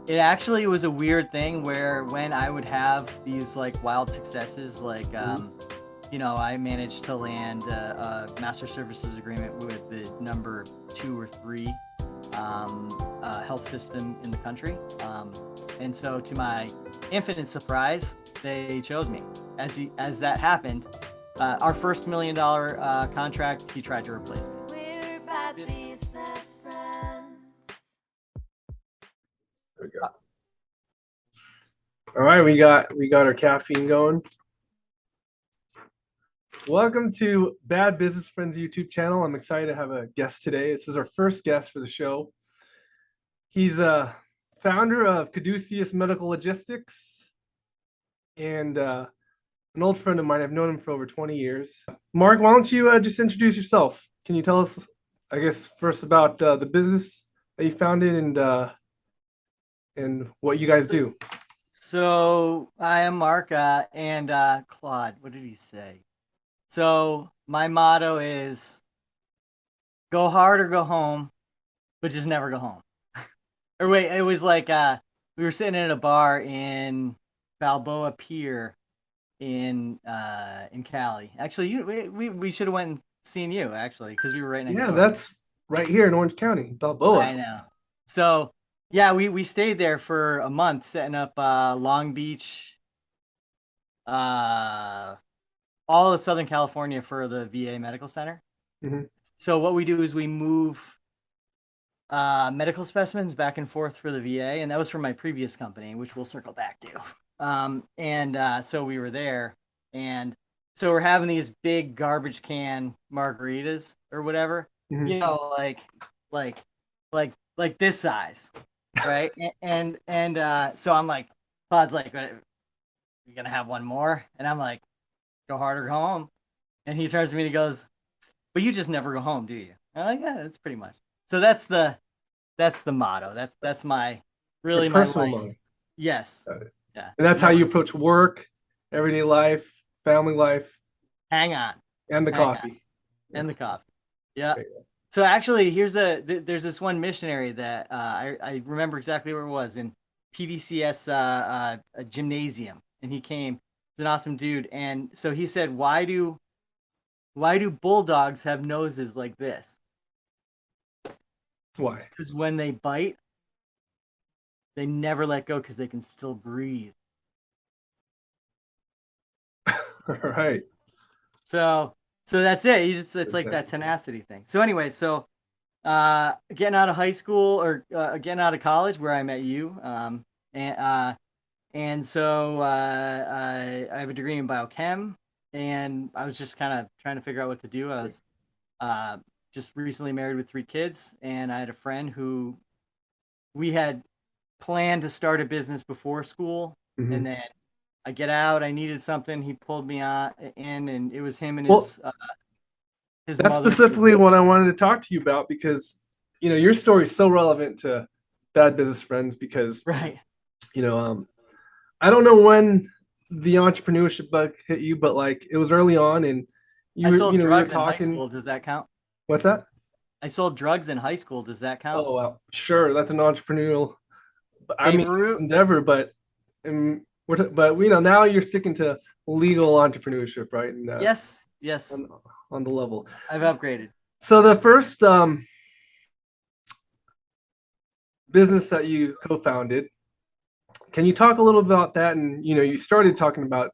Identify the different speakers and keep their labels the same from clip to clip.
Speaker 1: It actually was a weird thing where when I would have these like wild successes, like
Speaker 2: Mhm.
Speaker 1: I managed to land a master services agreement with the number two or three health system in the country, and so to my infinite surprise, they chose me. As that happened, our first $1 million contract, he tried to replace me.
Speaker 3: We're about these last friends.
Speaker 2: There we go. All right, we got our caffeine going. Welcome to Bad Business Friends YouTube channel. I'm excited to have a guest today. This is our first guest for the show. He's a founder of Caduceus Medical Logistics and an old friend of mine. I've known him for over 20 years. Mark, why don't you just introduce yourself? Can you tell us, I guess, first about the business that you founded and what you guys
Speaker 1: So,
Speaker 2: do?
Speaker 1: so I am Mark, and Claude. What did he say? So my motto is go hard or go home, but just never go home. Or wait, it was like we were sitting at a bar in Balboa Pier in Cali. Actually, we should have went and seen you actually because we were right next
Speaker 2: Yeah,
Speaker 1: door.
Speaker 2: that's right here in Orange County,
Speaker 1: I
Speaker 2: Balboa.
Speaker 1: know. So yeah, we stayed there for a month setting up Long Beach, uh, all of Southern California for the VA Medical Center.
Speaker 2: Mhm.
Speaker 1: So what we do is we move medical specimens back and forth for the VA, and that was from my previous company, which we'll circle back to. And so we were there, and so we're having these big garbage can margaritas or whatever,
Speaker 2: Mhm.
Speaker 1: like like this size, right? And so I'm like, Todd's like, "You gonna have one more?" And I'm like, "Go hard or go home." And he turns to me and he goes, "But you just never go home, do you?" And I'm like, "Yeah, that's pretty much." So that's the motto. That's my
Speaker 2: Your
Speaker 1: really my
Speaker 2: personal
Speaker 1: life.
Speaker 2: motto.
Speaker 1: Yes.
Speaker 2: Got it.
Speaker 1: Yeah.
Speaker 2: And that's how
Speaker 1: Never
Speaker 2: you approach work, everyday life, family life,
Speaker 1: hang on.
Speaker 2: and the
Speaker 1: Hang on.
Speaker 2: coffee. Yeah.
Speaker 1: And the coffee. Yeah.
Speaker 2: Okay.
Speaker 1: So actually, there's this one missionary that I remember exactly where it was in PVCS a gymnasium, and he came. He's an awesome dude, and so he said, "Why do bulldogs have noses like this?
Speaker 2: Why?
Speaker 1: Because when they bite, they never let go because they can still breathe."
Speaker 2: All right.
Speaker 1: So so that's it. It's
Speaker 2: That's
Speaker 1: like
Speaker 2: it.
Speaker 1: that tenacity thing. So anyway, so getting out of high school or getting out of college where I met you, and and so I have a degree in biochem, and I was just kind of trying to figure out what to do. I was uh, just recently married with three kids, and I had a friend who we had planned to start a business before school, and
Speaker 2: Mhm.
Speaker 1: then I get out, I needed something, he pulled me on in, and it was him and
Speaker 2: Well,
Speaker 1: his
Speaker 2: that's
Speaker 1: mother's
Speaker 2: specifically
Speaker 1: business.
Speaker 2: what I wanted to talk to you about because your story is so relevant to bad business friends because
Speaker 1: Right.
Speaker 2: you know I don't know when the entrepreneurship bug hit you, but like it was early on, and
Speaker 1: I sold
Speaker 2: we were
Speaker 1: drugs in high
Speaker 2: talking.
Speaker 1: school. Does that count?
Speaker 2: What's that?
Speaker 1: I sold drugs in high school. Does that count?
Speaker 2: Oh well, sure, that's an entrepreneurial, I
Speaker 1: Babe
Speaker 2: mean,
Speaker 1: Ruth?
Speaker 2: endeavor, but but now you're sticking to legal entrepreneurship, right? And
Speaker 1: Yes. Yes.
Speaker 2: on, on the level.
Speaker 1: I've upgraded.
Speaker 2: So the first business that you co-founded, can you talk a little about that? And you started talking about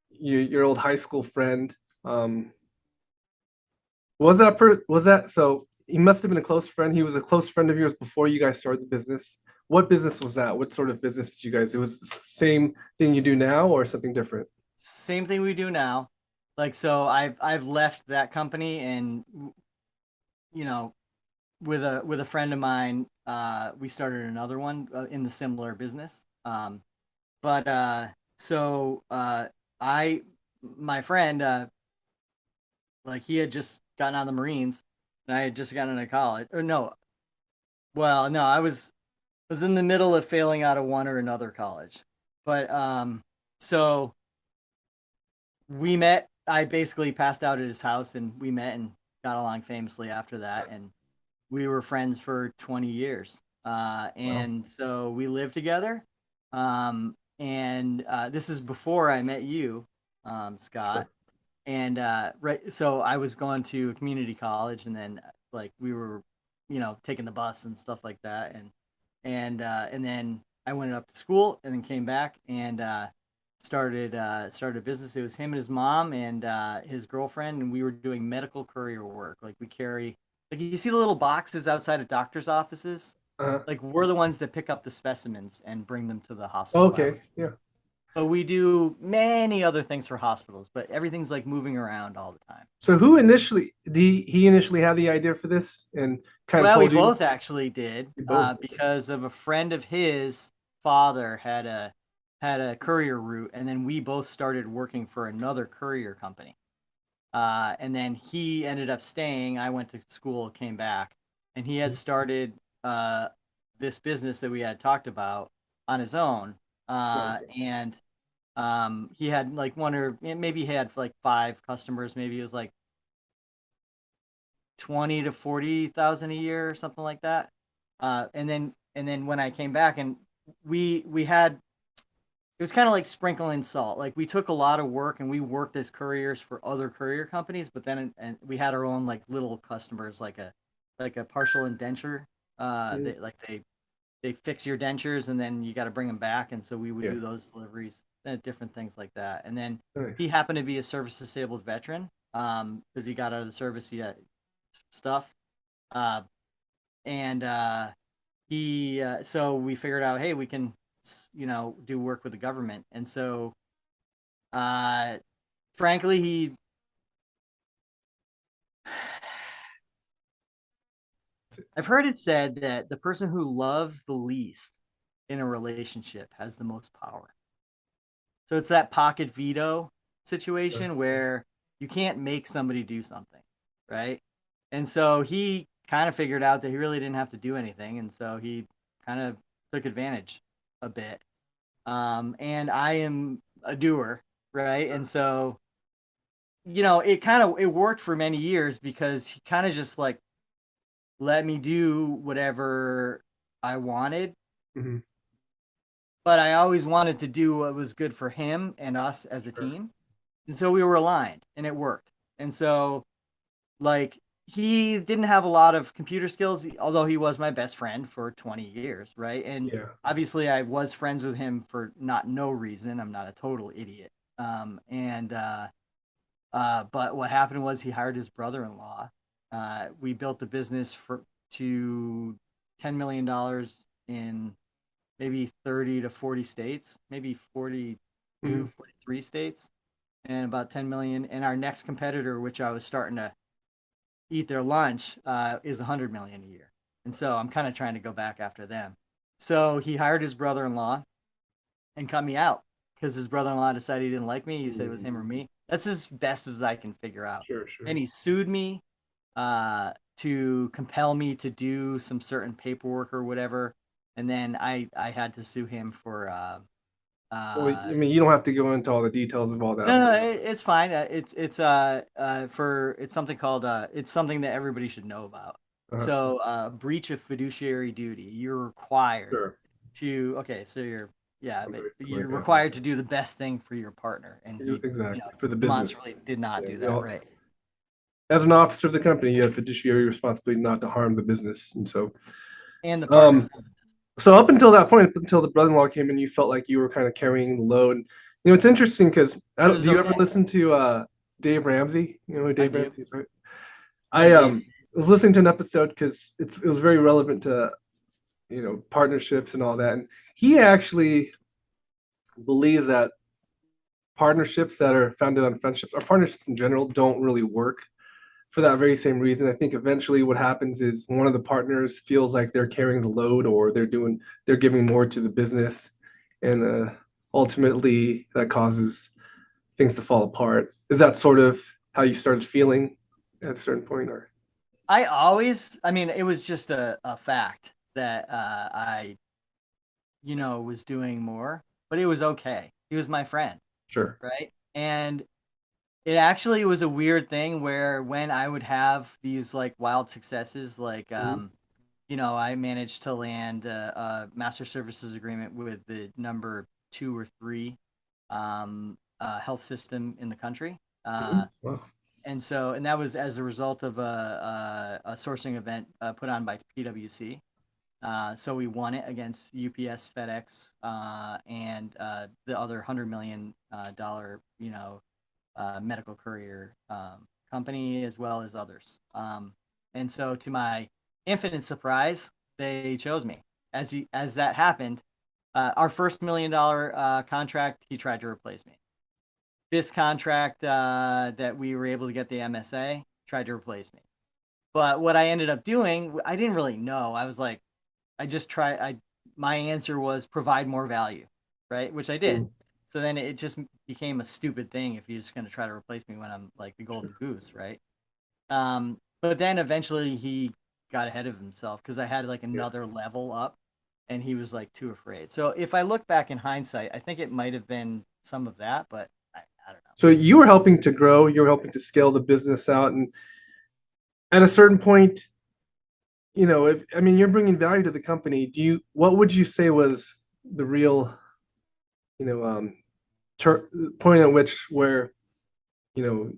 Speaker 2: your old high school friend. Um, was that so? He must have been a close friend. He was a close friend of yours before you guys started the business. What business was that? What sort of business did you guys do? Was it the same thing you do now or something different?
Speaker 1: Same thing we do now. Like so I've left that company and you know with a friend of mine we started another one in the similar business. But so I my friend like he had just gotten out of the Marines and I had just gotten into college. Or no, well, no, I was in the middle of failing out of one or another college. But so we met. I basically passed out at his house and we met and got along famously after that and we were friends for 20 years. And so we lived together. And this is before I met you, Scott.
Speaker 2: Sure.
Speaker 1: And so I was going to community college, and then like we were, taking the bus and stuff like that, and then I went up to school, and then came back and started a business. It was him and his mom and his girlfriend, and we were doing medical courier work. Like we carry, like you see the little boxes outside of doctors' offices.
Speaker 2: Uh-huh.
Speaker 1: Like we're the ones that pick up the specimens and bring them to the hospital.
Speaker 2: Okay. Yeah.
Speaker 1: But we do many other things for hospitals, but everything's like moving around all the time.
Speaker 2: So who initially he initially had the idea for this and kind of
Speaker 1: Well, we
Speaker 2: told you?
Speaker 1: both actually did,
Speaker 2: You both.
Speaker 1: because of a friend of his father had a courier route, and then we both started working for another courier company. And then he ended up staying. I went to school, came back, and he had started this business that we had talked about on his own. And he had like one, or maybe he had like 5 customers. Maybe it was like 20 to 40,000 a year or something like that. And then when I came back, and we had, it was kind of like sprinkling salt. Like we took a lot of work, and we worked as couriers for other courier companies, but then and we had our own like little customers, like a partial indenture.
Speaker 2: Mhm.
Speaker 1: They fix your dentures, and then you got to bring them back, and so we would
Speaker 2: Yeah.
Speaker 1: do those deliveries and different things like that. And then
Speaker 2: Nice.
Speaker 1: he happened to be a service disabled veteran, because he got out of the service, he had stuff, uh, and he so we figured out, hey, we can do work with the government. And so uh frankly, he I've heard it said that the person who loves the least in a relationship has the most power. So it's that pocket veto situation where you can't make somebody do something, right? And so he kind of figured out that he really didn't have to do anything, and so he kind of took advantage a bit. And I am a doer, right? And so it worked for many years, because he kind of just like let me do whatever I wanted,
Speaker 2: Hmm.
Speaker 1: but I always wanted to do what was good for him and us as a
Speaker 2: Sure.
Speaker 1: team. And so we were aligned, and it worked. And so, like, he didn't have a lot of computer skills, although he was my best friend for 20 years, right? And
Speaker 2: Yeah.
Speaker 1: obviously I was friends with him for not no reason. I'm not a total idiot. But what happened was he hired his brother-in-law. We built the business to $10 million in maybe 30 to 40 states, maybe 42,
Speaker 2: Hmm.
Speaker 1: 43 states, and about 10 million. And our next competitor, which I was starting to eat their lunch, is 100 million a year. And so I'm kind of trying to go back after them. So he hired his brother-in-law and cut me out, because his brother-in-law decided he didn't like me. He said it was him or me. That's as best as I can figure out.
Speaker 2: Sure. Sure.
Speaker 1: And he sued me to compel me to do some certain paperwork or whatever. And then I had to sue him for
Speaker 2: Well, I mean, you don't have to go into all the details of all that,
Speaker 1: no,
Speaker 2: but
Speaker 1: it's fine. It's something called it's something that everybody should know about. So breach of fiduciary duty. You're required
Speaker 2: sure.
Speaker 1: to okay, so yeah,
Speaker 2: I'm
Speaker 1: but
Speaker 2: very
Speaker 1: you're
Speaker 2: familiar. Yeah.
Speaker 1: required to do the best thing for your partner, and he,
Speaker 2: Exactly. For the business.
Speaker 1: demonstrably did not
Speaker 2: Yeah.
Speaker 1: do that, right?
Speaker 2: As an officer of the company, you have fiduciary responsibility not to harm the business. And so,
Speaker 1: And the partners.
Speaker 2: um, so up until that point, up until the brother-in-law came in, you felt like you were kind of carrying the load. You know, it's interesting because I
Speaker 1: It
Speaker 2: don't.
Speaker 1: was
Speaker 2: Do you ever
Speaker 1: okay.
Speaker 2: listen to Dave Ramsey? You know who
Speaker 1: I
Speaker 2: Dave
Speaker 1: do.
Speaker 2: Ramsey is, right?
Speaker 1: I
Speaker 2: I
Speaker 1: do.
Speaker 2: was listening to an episode because it was very relevant to partnerships and all that, and he actually believes that partnerships that are founded on friendships or partnerships in general don't really work for that very same reason. I think eventually what happens is one of the partners feels like they're carrying the load or they're giving more to the business, and ultimately that causes things to fall apart. Is that sort of how you started feeling at a certain point, or?
Speaker 1: I mean, it was just a fact that I, was doing more, but it was okay. He was my friend,
Speaker 2: Sure.
Speaker 1: right? And it actually was a weird thing where when I would have these like wild successes, like
Speaker 2: Mhm.
Speaker 1: I managed to land a master services agreement with the number 2 or 3 health system in the country.
Speaker 2: Wow.
Speaker 1: And that was as a result of a sourcing event put on by PwC. So we won it against UPS, FedEx, and the other $100 million, medical courier company, as well as others. And so, to my infinite surprise, they chose me. As that happened, our first $1 million contract, he tried to replace me. This contract that we were able to get the MSA tried to replace me. But what I ended up doing, I didn't really know. I was like, I just try. My answer was provide more value, right? Which I did.
Speaker 2: Mm.
Speaker 1: So then it just became a stupid thing if you're just going to try to replace me when I'm like the golden goose, right? But then eventually he got ahead of himself because I had like
Speaker 2: Yeah.
Speaker 1: another level up, and he was like too afraid. So if I look back in hindsight, I think it might have been some of that, but I don't know.
Speaker 2: So you were helping to grow, you were helping to scale the business out, and at a certain point, if I mean you're bringing value to the company, what would you say was the real, you know, tur point at which where you know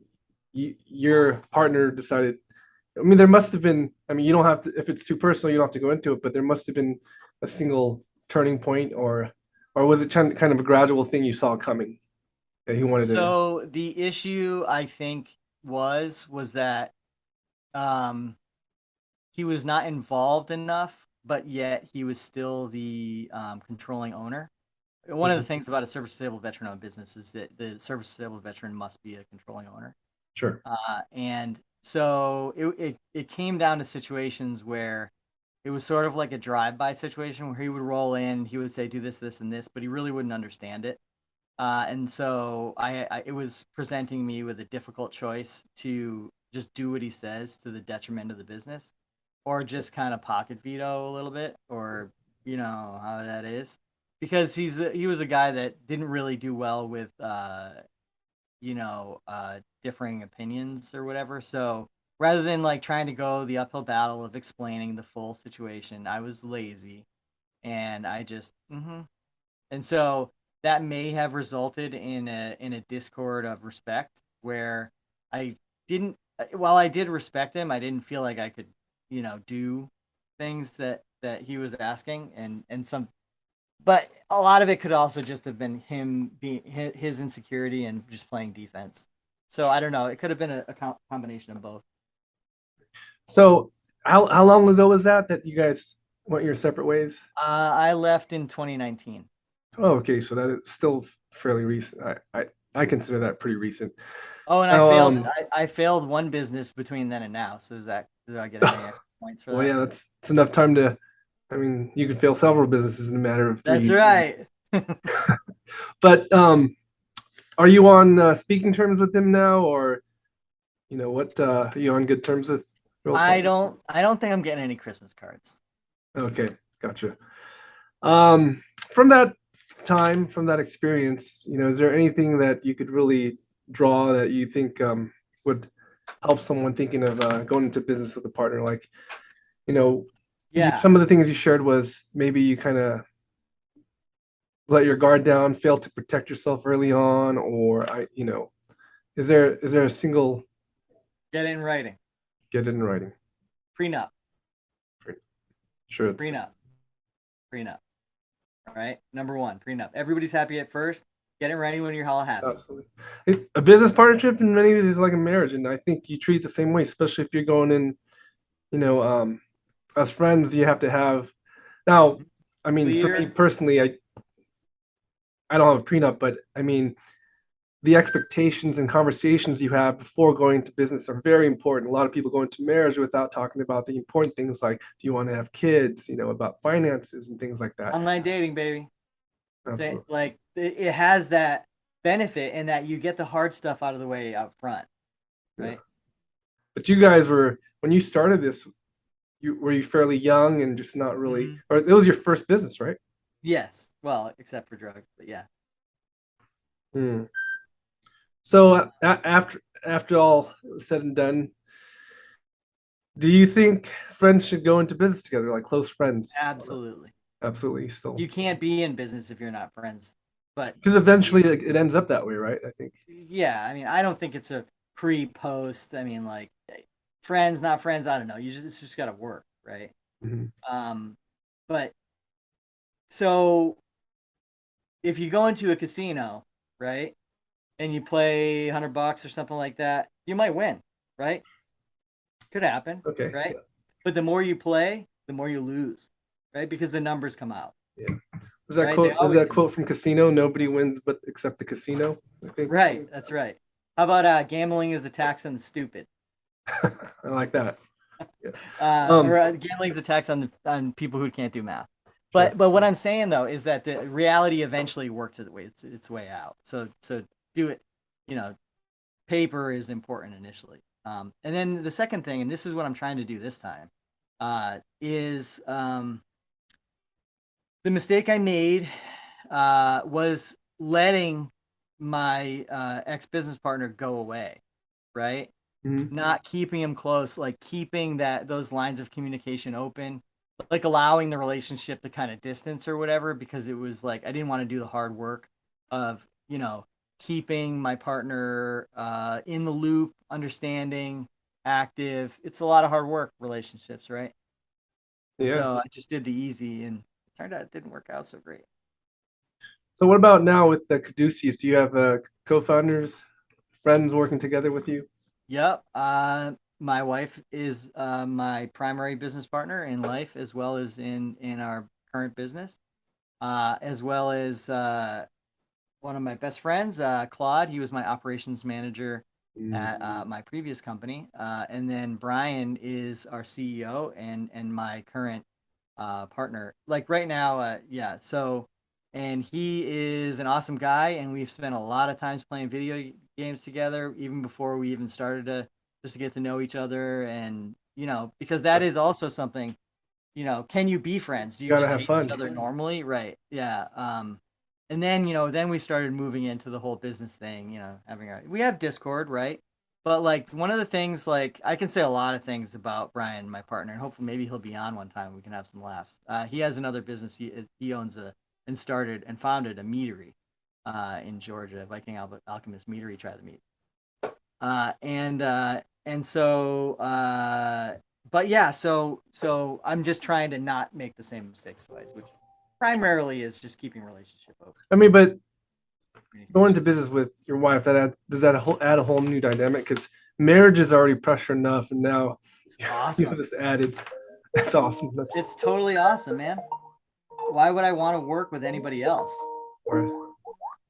Speaker 2: your partner decided? I mean, there must have been. I mean, you don't have to if it's too personal, you don't have to go into it, but there must have been a single turning point, or was it kind of a gradual thing you saw coming that he wanted to?
Speaker 1: So the issue I think was that um he was not involved enough, but yet he was still the controlling owner. One of the
Speaker 2: Mhm.
Speaker 1: things about a service disabled veteran owned business is that the service disabled veteran must be a controlling owner.
Speaker 2: Sure.
Speaker 1: And so it came down to situations where it was sort of like a drive by situation where he would roll in, he would say, do this, this, and this, but he really wouldn't understand it. And so it was presenting me with a difficult choice to just do what he says to the detriment of the business, or just kind of pocket veto a little bit, or how that is, because he was a guy that didn't really do well with differing opinions or whatever. So rather than like trying to go the uphill battle of explaining the full situation, I was lazy, and I just and so that may have resulted in a discord of respect where I didn't while I did respect him, I didn't feel like I could, do things that he was asking, and some but a lot of it could also just have been him being his insecurity and just playing defense. So I don't know. It could have been a combination of both.
Speaker 2: So how long ago was that you guys went your separate ways?
Speaker 1: I left in 2019.
Speaker 2: Oh, okay, so that is still fairly recent. I consider that pretty recent.
Speaker 1: Oh, and I
Speaker 2: Now,
Speaker 1: failed. I failed one business between then and now. So do I get any extra points for
Speaker 2: well,
Speaker 1: that?
Speaker 2: yeah, that's enough time to. I mean, you can fail several businesses in a matter of three
Speaker 1: That's
Speaker 2: years.
Speaker 1: right.
Speaker 2: But are you on speaking terms with him now, or what? Are you on good terms with your old partner?
Speaker 1: I don't think I'm getting any Christmas cards.
Speaker 2: Okay, gotcha. From that time, from that experience, is there anything that you could really draw that you think would help someone thinking of going into business with a partner? Like, you know,
Speaker 1: Yeah.
Speaker 2: some of the things you shared was maybe you kind of let your guard down, fail to protect yourself early on, or is there a single
Speaker 1: Get it in writing.
Speaker 2: get it in writing?
Speaker 1: Prenup.
Speaker 2: Sure, it's
Speaker 1: Prenup. Prenup. All right. Number one, prenup. Everybody's happy at first. Get it in writing when you're all happy.
Speaker 2: absolutely a business partnership in many ways is like a marriage, and I think you treat it the same way, especially if you're going in, you know, as friends, you have to have. Now, I mean, for me
Speaker 1: Clear.
Speaker 2: personally, I don't have a prenup, but I mean, the expectations and conversations you have before going into business are very important. A lot of people go into marriage without talking about the important things like, do you want to have kids, about finances and things like that.
Speaker 1: Online dating, baby. Say
Speaker 2: Absolutely.
Speaker 1: like it has that benefit in that you get the hard stuff out of the way up front,
Speaker 2: Yeah.
Speaker 1: right?
Speaker 2: But you guys when you started this, were you fairly young and just not really,
Speaker 1: Mm-hmm.
Speaker 2: or it was your first business, right?
Speaker 1: Yes. Well, except for drugs, but yeah.
Speaker 2: Hmm. So after all said and done, Do you think friends should go into business together, like close friends?
Speaker 1: Absolutely.
Speaker 2: Absolutely, still.
Speaker 1: You can't be in business if you're not friends. But
Speaker 2: Because eventually it ends up that way, right? I think.
Speaker 1: yeah, I mean, I don't think it's a pre-post. I mean, like friends, not friends. I don't know. It's just got to work, right?
Speaker 2: Mhm.
Speaker 1: But so if you go into a casino, right, and you play $100 or something like that, you might win, right? Could happen,
Speaker 2: Okay.
Speaker 1: right? But the more you play, the more you lose, right? Because the numbers come out,
Speaker 2: Yeah. Was that
Speaker 1: right? They
Speaker 2: quote? Was
Speaker 1: always
Speaker 2: that
Speaker 1: come out.
Speaker 2: quote from Casino? Nobody wins but except the casino. I think.
Speaker 1: Right, that's right. How about gambling is a tax on the stupid?
Speaker 2: I like that. Yeah.
Speaker 1: Or
Speaker 2: Um.
Speaker 1: gambling is a tax on people who can't do math.
Speaker 2: Sure.
Speaker 1: But what I'm saying though is that the reality eventually works its way out. So do it. You know, paper is important initially. And then the second thing, and this is what I'm trying to do this time, is the mistake I made was letting my ex business partner go away, right?
Speaker 2: Mhm.
Speaker 1: Not keeping him close, like keeping those lines of communication open, like allowing the relationship to kind of distance or whatever, because it was like I didn't want to do the hard work of keeping my partner in the loop, understanding, active. It's a lot of hard work, relationships, right?
Speaker 2: Yeah.
Speaker 1: So I just did the easy, and it turned out it didn't work out so great.
Speaker 2: So what about now with the Caduceus? Do you have co-founders, friends working together with you?
Speaker 1: Yep. My wife is my primary business partner in life, as well as in our current business, as well as one of my best friends, Claude. He was my operations manager
Speaker 2: Mm.
Speaker 1: at my previous company, and then Brian is our CEO and my current partner. Like right now, yeah. So, and he is an awesome guy, and we've spent a lot of times playing video games together, even before we even started to just to get to know each other, and because that is also something. Can you be friends? Do you
Speaker 2: Gotta
Speaker 1: just
Speaker 2: have
Speaker 1: hate each
Speaker 2: fun.
Speaker 1: other normally? Right. Yeah. And then then we started moving into the whole business thing. We have Discord, right? But like one of the things, like I can say a lot of things about Brian, my partner, and hopefully maybe he'll be on one time. We can have some laughs. He has another business. He owns and started and founded a meadery in Georgia, Viking Alchemist Meadery. Try the meat. And so but yeah, so I'm just trying to not make the same mistakes twice, which primarily is just keeping relationship open.
Speaker 2: I mean, but going into
Speaker 1: Communication.
Speaker 2: business with your wife, does that add a whole new dynamic? Because marriage is already pressure enough, and now
Speaker 1: It's
Speaker 2: you have
Speaker 1: awesome.
Speaker 2: this added. That's awesome. That's
Speaker 1: It's totally awesome, man. Why would I want to work with anybody else?
Speaker 2: worth.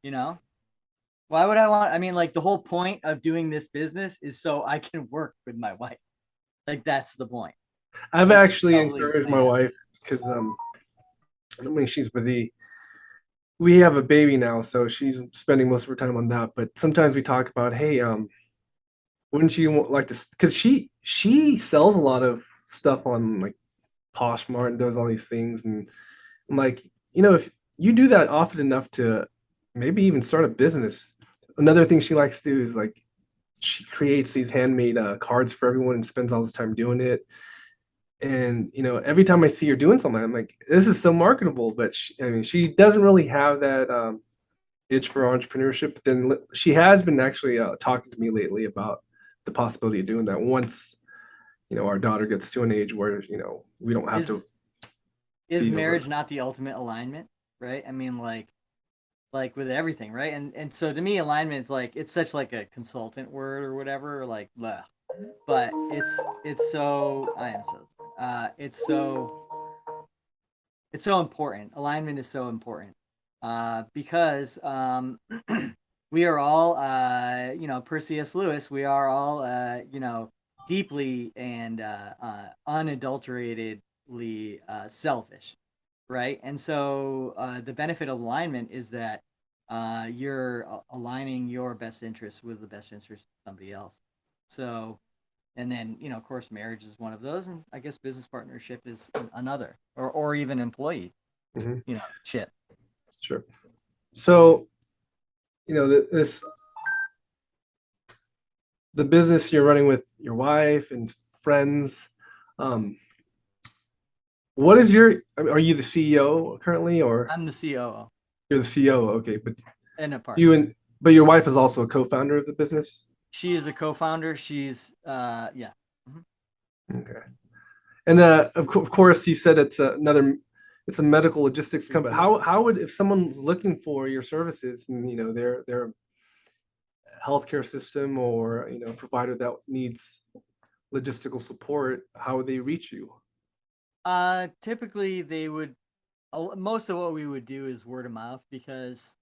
Speaker 1: You know? Why would I want I mean like the whole point of doing this business is so I can work with my wife. Like that's the point.
Speaker 2: I've
Speaker 1: Like she's
Speaker 2: actually
Speaker 1: totally
Speaker 2: encouraged
Speaker 1: my
Speaker 2: my
Speaker 1: asset.
Speaker 2: wife because I mean she's busy. We have a baby now, so she's spending most of her time on that. But sometimes we talk about, hey, wouldn't you like to? Because she sells a lot of stuff on like Poshmark and does all these things, and I'm like, if you do that often enough to maybe even start a business. Another thing she likes to do is like she creates these handmade cards for everyone and spends all this time doing it. And every time I see her doing something, I'm like, this is so marketable. But I mean, she doesn't really have that itch for entrepreneurship. But then she has been actually talking to me lately about the possibility of doing that once our daughter gets to an age where we don't have
Speaker 1: Is
Speaker 2: to
Speaker 1: is
Speaker 2: be over.
Speaker 1: marriage not the ultimate alignment, right? I mean like with everything, right? And so to me alignment is like it's such like a consultant word or whatever, like blah. But it's so I am so it's so important. Alignment is so important. Because we are all per C.S. Lewis, we are all deeply and unadulteratedly selfish, right? And so the benefit of alignment is that you're aligning your best interests with the best interests of somebody else. So, and then of course, marriage is one of those, and I guess business partnership is another, or even employee,
Speaker 2: Mhm,
Speaker 1: shit.
Speaker 2: sure. So this the business you're running with your wife and friends. Um, what is your? Are you the CEO currently, or
Speaker 1: I'm the COO
Speaker 2: you're the CEO? Okay, but
Speaker 1: and a partner.
Speaker 2: you and but your wife is also a co-founder of the business.
Speaker 1: She is a co-founder. She's yeah. Mhm.
Speaker 2: Okay. And of course, you said it's a medical logistics company. How would if someone's looking for your services and their healthcare system or provider that needs logistical support, how would they reach you?
Speaker 1: Typically they would most of what we would do is word of mouth because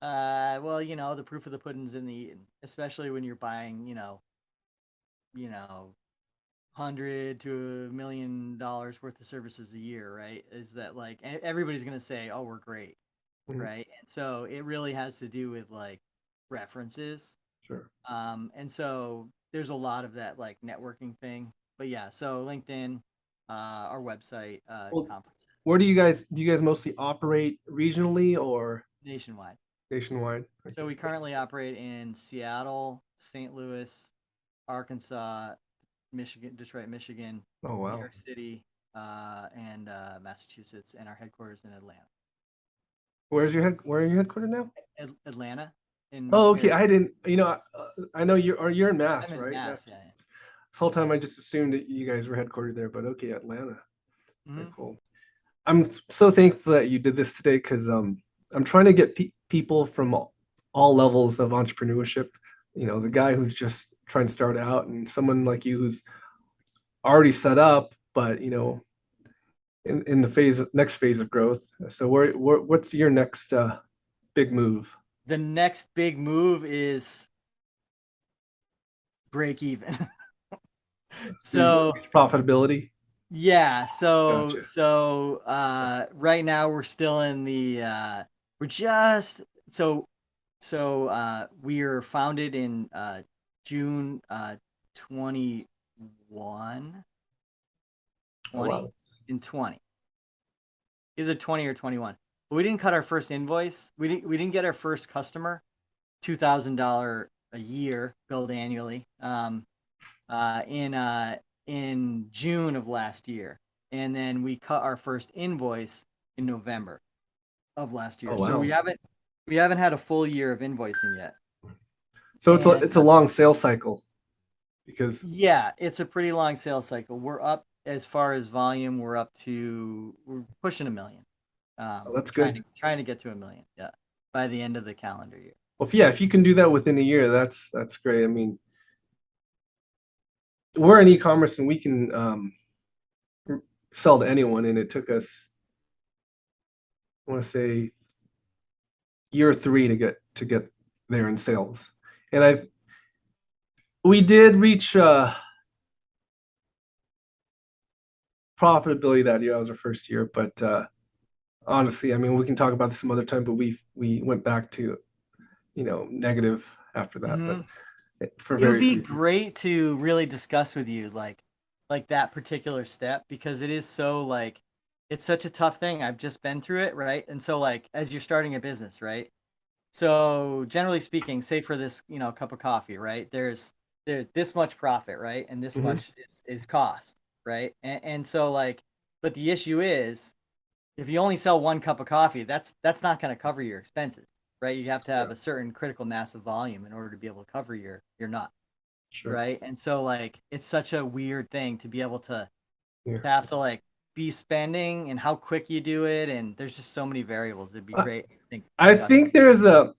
Speaker 1: well, the proof of the pudding's in the eating, especially when you're buying, you know, 100 to $1 million worth of services a year, right? Is that like everybody's gonna say, "Oh, we're great,"
Speaker 2: Mhm.
Speaker 1: right? And so it really has to do with like references.
Speaker 2: Sure.
Speaker 1: And so there's a lot of that like networking thing. But yeah, so LinkedIn, our website,
Speaker 2: Well,
Speaker 1: conferences
Speaker 2: where do you guys mostly operate regionally or
Speaker 1: nationwide.
Speaker 2: nationwide?
Speaker 1: So
Speaker 2: Okay.
Speaker 1: we currently operate in Seattle, St. Louis, Arkansas, Michigan, Detroit, Michigan,
Speaker 2: Oh
Speaker 1: New
Speaker 2: wow.
Speaker 1: York City, and Massachusetts, and our headquarters in Atlanta.
Speaker 2: Where are you headquartered now?
Speaker 1: Atlanta, in
Speaker 2: Oh, okay.
Speaker 1: Fairfield.
Speaker 2: I didn't. I know you're in
Speaker 1: I'm
Speaker 2: Mass,
Speaker 1: in
Speaker 2: right?
Speaker 1: Mass. Yeah.
Speaker 2: Massachusetts. This whole time I just assumed that you guys were headquartered there, but okay, Atlanta.
Speaker 1: Yeah.
Speaker 2: Very cool. I'm so thankful that you did this today because I'm trying to get people from all levels of entrepreneurship. The guy who's just trying to start out, and someone like you who's already set up, but in the next phase of growth. So what's your next big move?
Speaker 1: The next big move is break even. So
Speaker 2: Reach profitability.
Speaker 1: yeah,
Speaker 2: Gotcha.
Speaker 1: right now we're still in the we're just we are founded in June 21
Speaker 2: Oh
Speaker 1: 20
Speaker 2: wow.
Speaker 1: in 20, either 20 or 21. But we didn't cut our first invoice. We didn't get our first customer, $2,000 a year billed annually. Uh, in uh, in June of last year, and then we cut our first invoice in November of last
Speaker 2: Oh
Speaker 1: year. So
Speaker 2: wow.
Speaker 1: we haven't had a full year of invoicing yet.
Speaker 2: So it's a
Speaker 1: And
Speaker 2: it's a long sales cycle because
Speaker 1: yeah, it's a pretty long sales cycle. We're up as far as volume. We're pushing 1 million.
Speaker 2: oh, that's
Speaker 1: Trying
Speaker 2: good.
Speaker 1: to trying to get to 1 million. Yeah, by the end of the calendar year.
Speaker 2: Well, if you can do that within a year, that's great. I mean, we're in e-commerce and we can sell to anyone, and it took us, I want to say, year three to get there in sales. And we did reach profitability that year. That was our first year, but honestly, I mean, we can talk about this some other time. But we went back to negative after that, but
Speaker 1: Hmm.
Speaker 2: for
Speaker 1: It would
Speaker 2: various
Speaker 1: be
Speaker 2: reasons.
Speaker 1: great to really discuss with you like that particular step because it is so like it's such a tough thing. I've just been through it, right? And so like as you're starting a business, right? So generally speaking, say for this, cup of coffee, right? There's this much profit, right? And this
Speaker 2: Hmm.
Speaker 1: much is cost, right? And so like but the issue is if you only sell one cup of coffee, that's not going to cover your expenses, right? You have to
Speaker 2: Yeah,
Speaker 1: have a certain critical mass of volume in order to be able to cover your nut,
Speaker 2: sure.
Speaker 1: right? And so like it's such a weird thing to be able
Speaker 2: Yeah.
Speaker 1: to have to like be spending and how quick you do it, and there's just so many variables. It'd be
Speaker 2: I
Speaker 1: great, I think,
Speaker 2: I
Speaker 1: discuss.
Speaker 2: think there's a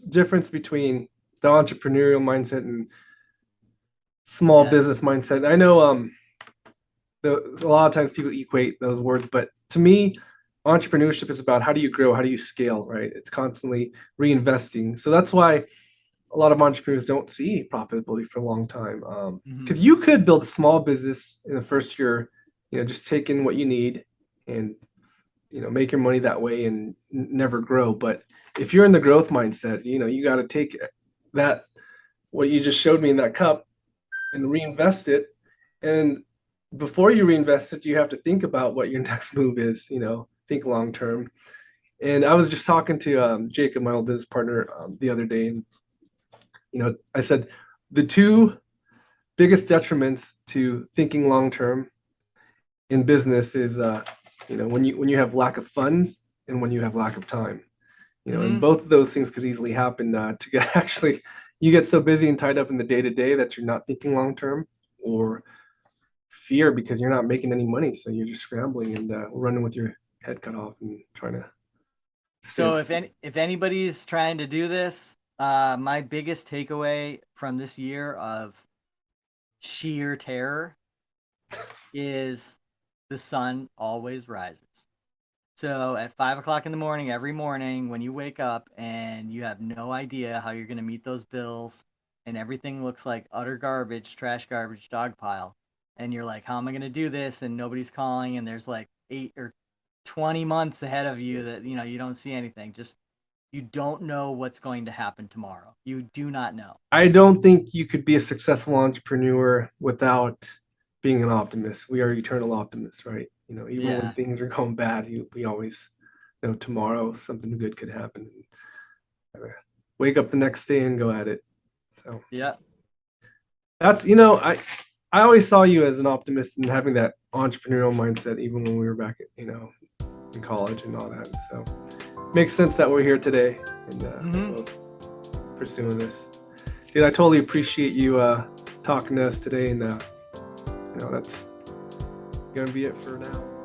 Speaker 2: difference between the entrepreneurial mindset and small
Speaker 1: Yeah.
Speaker 2: business mindset. I know a lot of times people equate those words, but to me, entrepreneurship is about how do you grow, how do you scale, right? It's constantly reinvesting. So that's why a lot of entrepreneurs don't see profitability for a long time.
Speaker 1: Hmm.
Speaker 2: Because you could build a small business in the first year, just take in what you need and make your money that way and never grow. But if you're in the growth mindset, you got to take that what you just showed me in that cup and reinvest it. And before you reinvest it, you have to think about what your next move is. Think long term. And I was just talking to Jacob, my old business partner, the other day, and I said the two biggest detriments to thinking long term in business is, when you have lack of funds and when you have lack of time. And both of those things could easily happen to get actually, you get so busy and tied up in the day to day that you're not thinking long term, or fear because you're not making any money, so you're just scrambling and running with your head cut off and trying to.
Speaker 1: So if anybody's trying to do this, my biggest takeaway from this year of sheer terror is the sun always rises. So at 5 o'clock in the morning, every morning when you wake up and you have no idea how you're going to meet those bills and everything looks like utter garbage, trash garbage, dog pile. And you're like, how am I going to do this? And nobody's calling. And there's like 8 or 20 months ahead of you that, you don't see anything. Just, you don't know what's going to happen tomorrow. You do not know.
Speaker 2: I don't think you could be a successful entrepreneur without being an optimist. We are eternal optimists, right? Even when things are going bad, we always know tomorrow something good could happen. Wake up the next day and go at it. So
Speaker 1: yeah,
Speaker 2: that's I always saw you as an optimist and having that entrepreneurial mindset, even when we were back at in college and all that. So makes sense that we're here today and both pursuing this. Dude, I totally appreciate you talking to us today, and that's gonna be it for now.